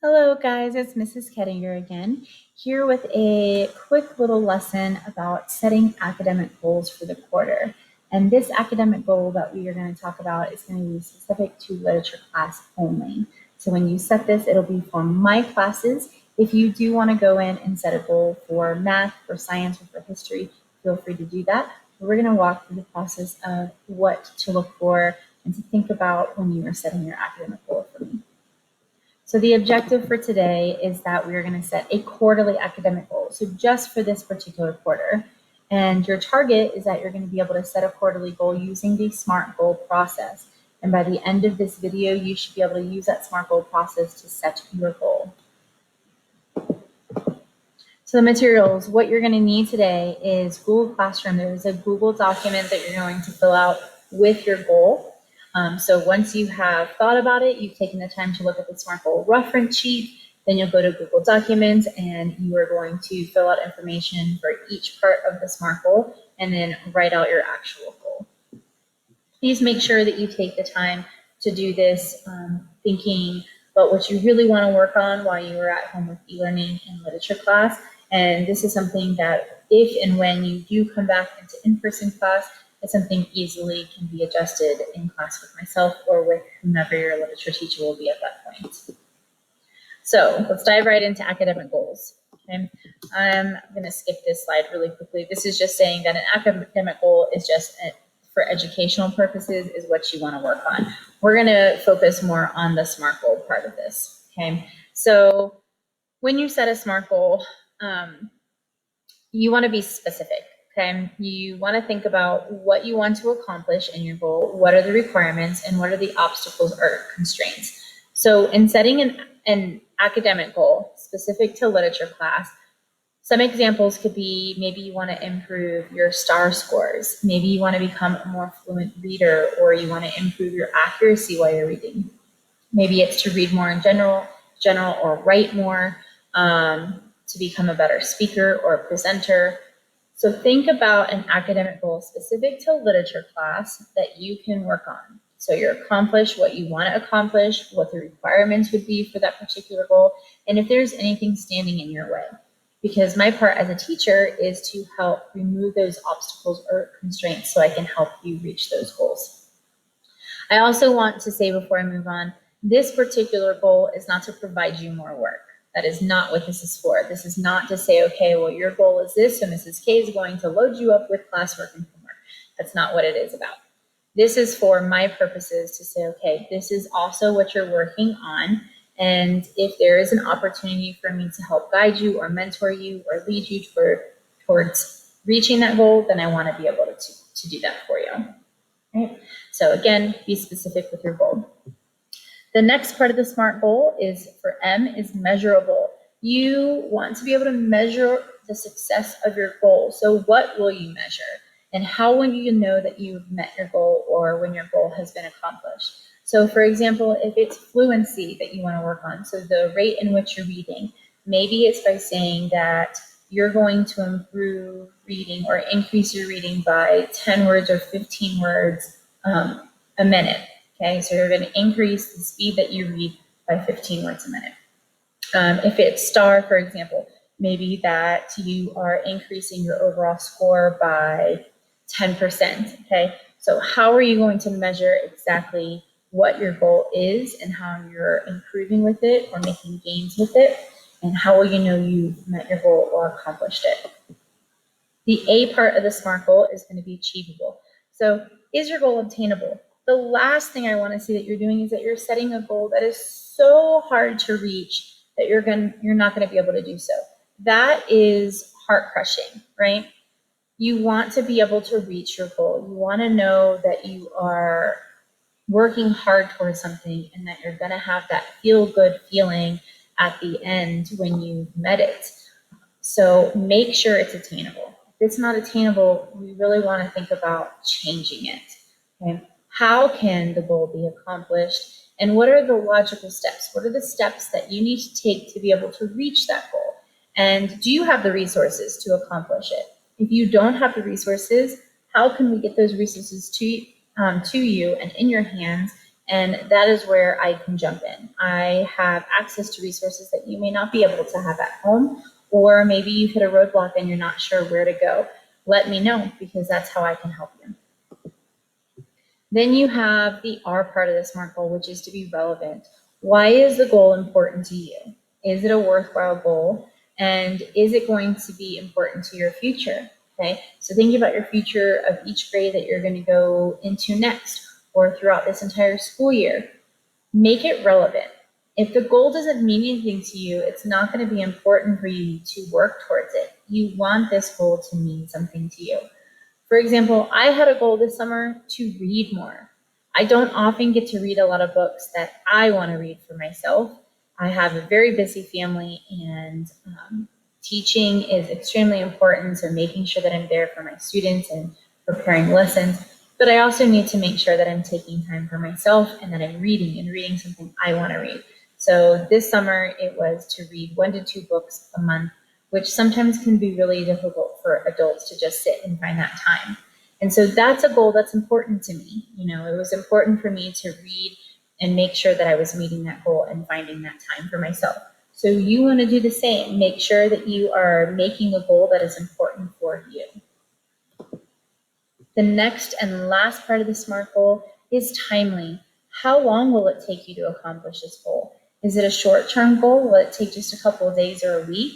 Hello guys, it's Mrs. Kettinger again, here with a quick little lesson about setting academic goals for the quarter. And this academic goal that we are going to talk about is going to be specific to literature class only. So when you set this, it'll be for my classes. If you do want to go in and set a goal for math, for science, or for history, feel free to do that. But we're going to walk through the process of what to look for and to think about when you are setting your academic goal for me. So the objective for today is that we are going to set a quarterly academic goal. So just for this particular quarter. And your target is that you're going to be able to set a quarterly goal using the SMART goal process. And by the end of this video, you should be able to use that SMART goal process to set your goal. So the materials, what you're going to need today is Google Classroom. There is a Google document that you're going to fill out with your goal. So once you have thought about it, you've taken the time to look at the SMART goal reference sheet, then you'll go to Google Documents and you are going to fill out information for each part of the SMART goal and then write out your actual goal. Please make sure that you take the time to do this thinking about what you really want to work on while you are at home with e-learning and literature class. And this is something that if and when you do come back into in-person class, it's something easily can be adjusted in class with myself or with whomever your literature teacher will be at that point. So let's dive right into academic goals. Okay. I'm going to skip this slide really quickly. This is just saying that an academic goal is just for educational purposes is what you want to work on. We're going to focus more on the SMART goal part of this. Okay. So when you set a SMART goal, you want to be specific. Okay, you want to think about what you want to accomplish in your goal, what are the requirements, and what are the obstacles or constraints. So in setting an academic goal specific to literature class, some examples could be maybe you want to improve your STAR scores, maybe you want to become a more fluent reader, or you want to improve your accuracy while you're reading. Maybe it's to read more in general or write more, to become a better speaker or presenter. So think about an academic goal specific to literature class that you can work on. So you accomplish what you want to accomplish, what the requirements would be for that particular goal, and if there's anything standing in your way. Because my part as a teacher is to help remove those obstacles or constraints so I can help you reach those goals. I also want to say before I move on, this particular goal is not to provide you more work. That is not what this is for. This is not to say, okay, well, your goal is this, so Mrs. K is going to load you up with classwork and homework. That's not what it is about. This is for my purposes to say, okay, this is also what you're working on, and if there is an opportunity for me to help guide you or mentor you or lead you towards reaching that goal, then I want to be able to do that for you. Right? So again, be specific with your goal. The next part of the SMART goal is for M is measurable. You want to be able to measure the success of your goal. So what will you measure? And how will you know that you've met your goal or when your goal has been accomplished? So for example, if it's fluency that you want to work on, so the rate in which you're reading, maybe it's by saying that you're going to improve reading or increase your reading by 10 words or 15 words a minute. Okay, so you're going to increase the speed that you read by 15 words a minute. If it's STAR, for example, maybe that you are increasing your overall score by 10%. Okay, so how are you going to measure exactly what your goal is and how you're improving with it or making gains with it? And how will you know you've met your goal or accomplished it? The A part of the SMART goal is going to be achievable. So is your goal obtainable? The last thing I want to see that you're doing is that you're setting a goal that is so hard to reach that you're not going to be able to do so. That is heart crushing, right? You want to be able to reach your goal. You want to know that you are working hard towards something and that you're going to have that feel good feeling at the end when you've met it. So make sure it's attainable. If it's not attainable, we really want to think about changing it. Okay? How can the goal be accomplished? And what are the logical steps? What are the steps that you need to take to be able to reach that goal? And do you have the resources to accomplish it? If you don't have the resources, how can we get those resources to you and in your hands And that is where I can jump in. I have access to resources that you may not be able to have at home, or maybe you've hit a roadblock and you're not sure where to go. Let me know, because that's how I can help you. Then you have the R part of the SMART goal, which is to be relevant. Why is the goal important to you? Is it a worthwhile goal? And is it going to be important to your future? Okay, so think about your future of each grade that you're going to go into next, or throughout this entire school year. Make it relevant. If the goal doesn't mean anything to you, it's not going to be important for you to work towards it. You want this goal to mean something to you. For example, I had a goal this summer to read more. I don't often get to read a lot of books that I want to read for myself. I have a very busy family, and teaching is extremely important, so making sure that I'm there for my students and preparing lessons. But I also need to make sure that I'm taking time for myself and that I'm reading something I want to read. So this summer it was to read 1 to 2 books a month, which sometimes can be really difficult for adults to just sit and find that time. And so that's a goal that's important to me. It was important for me to read and make sure that I was meeting that goal and finding that time for myself. So you want to do the same. Make sure that you are making a goal that is important for you. The next and last part of the SMART goal is timely. How long will it take you to accomplish this goal? Is it a short-term goal? Will it take just a couple of days or a week?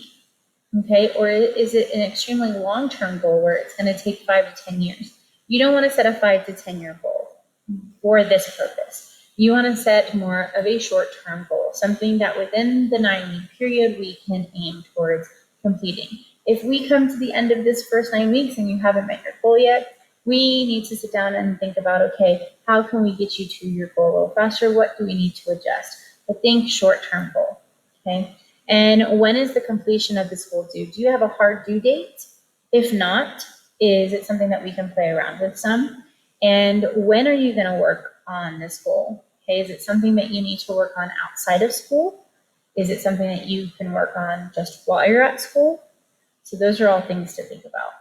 Okay, or is it an extremely long-term goal where it's going to take 5 to 10 years? You don't want to set a 5 to 10-year goal for this purpose. You want to set more of a short-term goal, something that within the 9-week period we can aim towards completing. If we come to the end of this first 9 weeks and you haven't met your goal yet, we need to sit down and think about, okay, how can we get you to your goal a little faster? What do we need to adjust? But think short-term goal, okay? And when is the completion of this goal due? Do you have a hard due date? If not, is it something that we can play around with some? And when are you going to work on this goal? Okay, is it something that you need to work on outside of school? Is it something that you can work on just while you're at school? So those are all things to think about.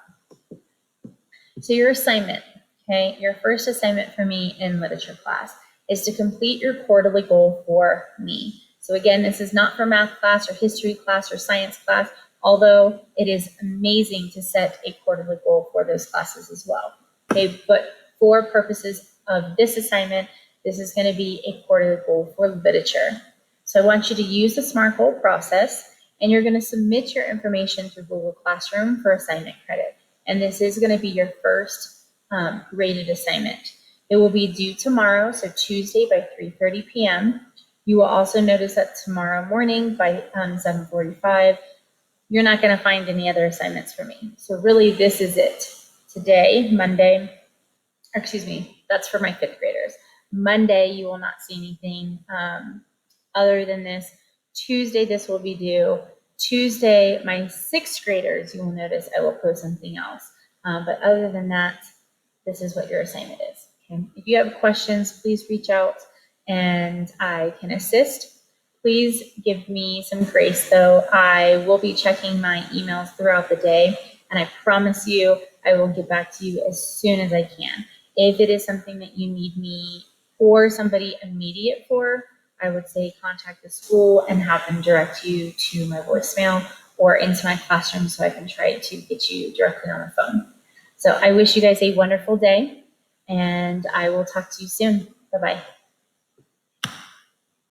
So your assignment, okay, your first assignment for me in literature class is to complete your quarterly goal for me. So again, this is not for math class or history class or science class, although it is amazing to set a quarterly goal for those classes as well. Okay, but for purposes of this assignment, this is going to be a quarterly goal for literature. So I want you to use the SMART goal process, and you're going to submit your information to Google Classroom for assignment credit. And this is going to be your first graded assignment. It will be due tomorrow, so Tuesday by 3:30 p.m. You will also notice that tomorrow morning by 7:45, you're not going to find any other assignments for me. So really, this is it. Today, Monday, that's for my 5th graders. Monday, you will not see anything other than this. Tuesday, this will be due. Tuesday, my 6th graders, you will notice I will post something else. But other than that, this is what your assignment is. Okay? If you have questions, please reach out and I can assist. Please give me some grace, though. I will be checking my emails throughout the day, and I promise you I will get back to you as soon as I can. If it is something that you need me or somebody immediate for, I would say contact the school and have them direct you to my voicemail or into my classroom so I can try to get you directly on the phone. So I wish you guys a wonderful day, and I will talk to you soon. Bye-bye.